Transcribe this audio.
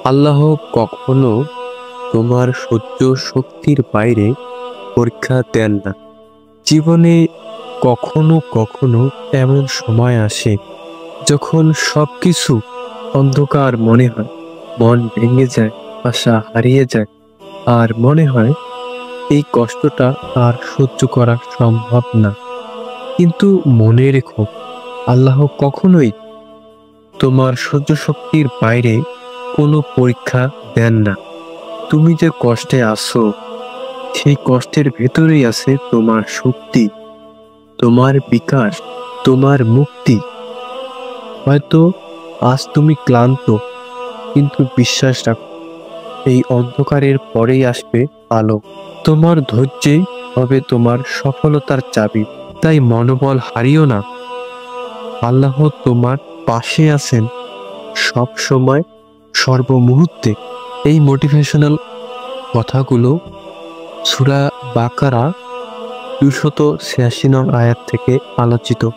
আল্লাহ কখনো তোমার সহ্য শক্তির বাইরে পরীক্ষা দেন না। জীবনে কখনো কখনো এমন সময় আসে যখন সবকিছু অন্ধকার মনে হয়, মন ভেঙে যায়, আশা হারিয়ে যায়, আর মনে হয় এই কষ্টটা আর সহ্য করা সম্ভব না। কিন্তু মনে রেখো, আল্লাহ কখনোই তোমার সহ্য শক্তির বাইরে কোনো পরীক্ষা দেন না। তুমি যে কষ্টে আছো, সেই কষ্টের ভেতরেই আছে তোমার শক্তি, তোমার বিকাশ, তোমার মুক্তি। হয়তো আজ তুমি ক্লান্ত, কিন্তু বিশ্বাস রাখো, এই অন্ধকারের পরেই আসবে আলো। তোমার ধৈর্যই হবে তোমার সফলতার চাবি। তাই মনোবল হারিও না। আল্লাহ তোমার পাশে আছেন সব সময়, সর্বমুহূর্তে। এই মোটিভেশনাল কথাগুলো সূরা বাকারা 286 নং আয়াত থেকে আলোচিত।